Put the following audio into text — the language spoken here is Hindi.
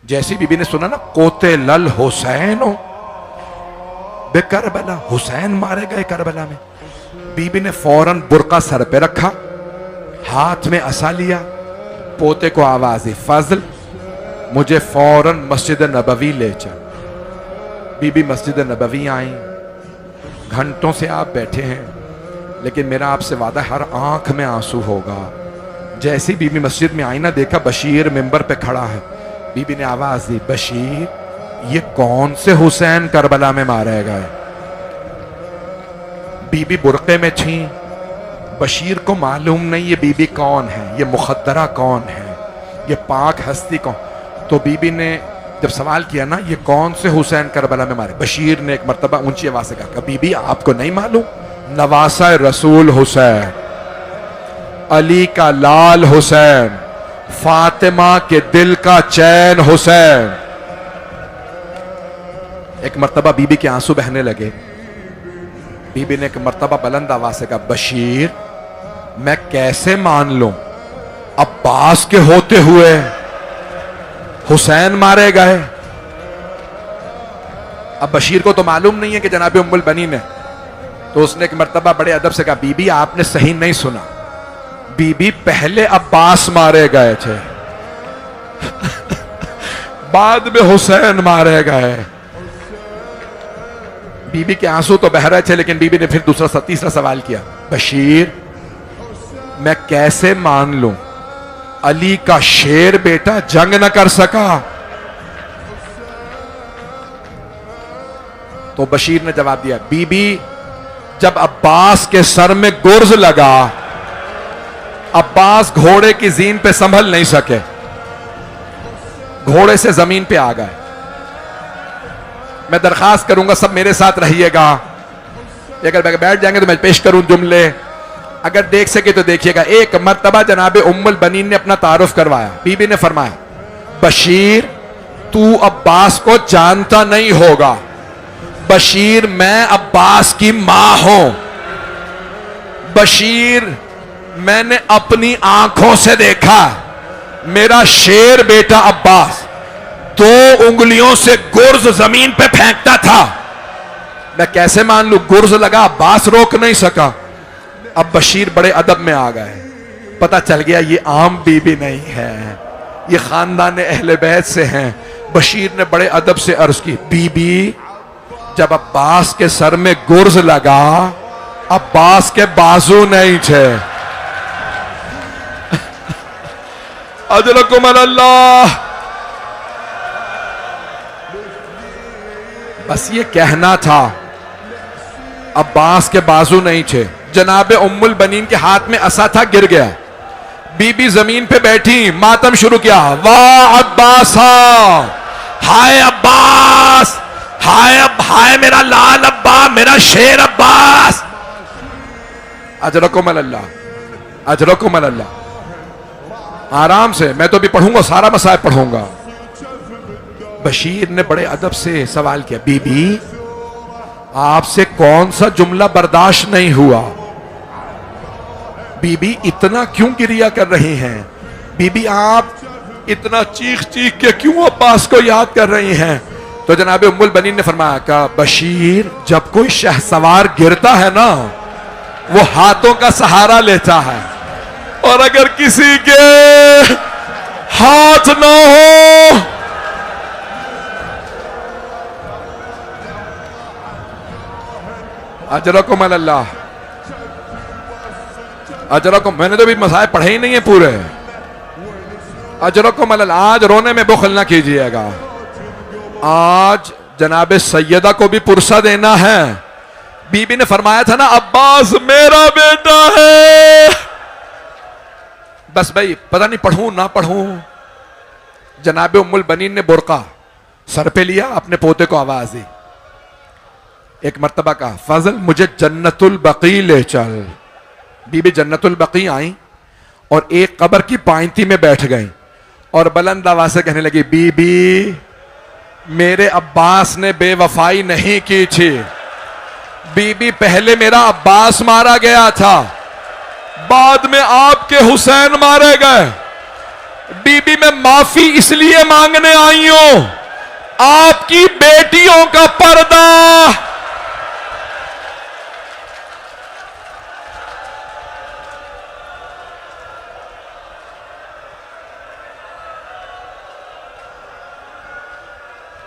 जैसी बीबी ने सुना ना कोते लल हुसैन हो बे करबला, हुसैन मारे गए करबला में, बीबी ने फौरन बुर्का सर पे रखा, हाथ में असा लिया, पोते को आवाज दी, फजल मुझे फौरन मस्जिद नबवी ले चल। बीबी मस्जिद नबवी आई। घंटों से आप बैठे हैं, लेकिन मेरा आपसे वादा हर आंख में आंसू होगा। जैसी बीबी मस्जिद में आई ना, देखा बशीर मिंबर पे खड़ा है। बीबी ने आवाज दी, बशीर ये कौन से हुसैन करबला में मारे गए? बीबी बुरके में थी, बशीर को मालूम नहीं ये बीबी कौन है, ये मुखद्दरा कौन है, ये पाक हस्ती कौन। तो बीबी ने जब सवाल किया ना ये कौन से हुसैन करबला में मारे, बशीर ने एक मर्तबा ऊंची आवाज से कहा, बीबी आपको नहीं मालूम, नवासा रसूल हुसैन, अली का लाल हुसैन, फातिमा के दिल का चैन हुसैन। एक मर्तबा बीबी के आंसू बहने लगे। बीबी ने एक मर्तबा बुलंद आवाज से कहा, बशीर मैं कैसे मान लूं अब्बास के होते हुए हुसैन मारे गए? अब बशीर को तो मालूम नहीं है कि जनाब उम्मुल बनीन है, तो उसने एक मर्तबा बड़े अदब से कहा, बीबी आपने सही नहीं सुना, बीबी पहले अब्बास मारे गए थे बाद में हुसैन मारे गए। बीबी के आंसू तो बह रहे थे, लेकिन बीबी ने फिर दूसरा तीसरा सवाल किया, बशीर मैं कैसे मान लूं अली का शेर बेटा जंग न कर सका? तो बशीर ने जवाब दिया, बीबी जब अब्बास के सर में गुर्ज लगा, अब्बास घोड़े की जीन पे संभल नहीं सके, घोड़े से जमीन पे आ गए। मैं दरखास्त करूंगा सब मेरे साथ रहिएगा, अगर बैठ जाएंगे तो मैं पेश करूं जुमले, अगर देख सके तो देखिएगा। एक मर्तबा जनाब उम्मुल बनीन ने अपना तारुफ करवाया। बीबी ने फरमाया, बशीर तू अब्बास को जानता नहीं होगा, बशीर मैं अब्बास की मां हूं, बशीर मैंने अपनी आंखों से देखा मेरा शेर बेटा अब्बास 2 उंगलियों से गुर्ज जमीन पे फेंकता था, मैं कैसे मान लूं गुर्ज लगा, अब्बास रोक नहीं सका। अब बशीर बड़े अदब में आ गए, पता चल गया ये आम बीबी नहीं है, ये खानदान अहले बैत से हैं। बशीर ने बड़े अदब से अर्ज की, बीबी जब अब्बास के सर में गुर्ज लगा, अब्बास के बाजू नहीं थे। अजरकुम अल्लाह। बस ये कहना था, अब्बास के बाजू नहीं थे। जनाब उम्मुल बनीन के हाथ में असा था, गिर गया। बीबी जमीन पे बैठी, मातम शुरू किया, वाह अब्बास, हाय अब्बास, हाय मेरा लाल अब्बा, मेरा शेर अब्बास। अजरकुम अल्लाह, अजरकुम अल्लाह। आराम से, मैं तो भी पढ़ूंगा, सारा मसाइब पढ़ूंगा। बशीर ने बड़े अदब से सवाल किया, बीबी आपसे कौन सा जुमला बर्दाश्त नहीं हुआ? बीबी इतना क्यों गिरिया कर रही हैं? बीबी आप इतना चीख चीख के क्यों अब्बास को याद कर रही हैं? तो जनाब उम्मुल बनीन ने फरमाया, का बशीर जब कोई शहसवार गिरता है ना, वो हाथों का सहारा लेता है, और अगर किसी के हाथ ना हो, अजरकुम अल्लाह, अजरकुम। मैंने तो भी मसाइब पढ़े ही नहीं है पूरे। अजरकुम अल्लाह। आज रोने में बुखल ना कीजिएगा, आज जनाब सैयदा को भी पुरसा देना है। बीबी ने फरमाया था ना, अब्बास मेरा बेटा है। बस भाई पता नहीं पढ़ूं ना पढ़ूं। जनाब उम्मुल बनीन ने बुरका सर पे लिया, अपने पोते को आवाज दी, एक मर्तबा कहा, फजल मुझे जन्नतुल बकी ले चल। बीबी जन्नतुल बकी आई और एक कब्र की पायंती में बैठ गई और बुलंद आवाज से कहने लगी, बीबी मेरे अब्बास ने बेवफाई नहीं की थी, बीबी पहले मेरा अब्बास मारा गया था, बाद में आपके हुसैन मारे गए, बीबी मैं माफी इसलिए मांगने आई हूं, आपकी बेटियों का पर्दा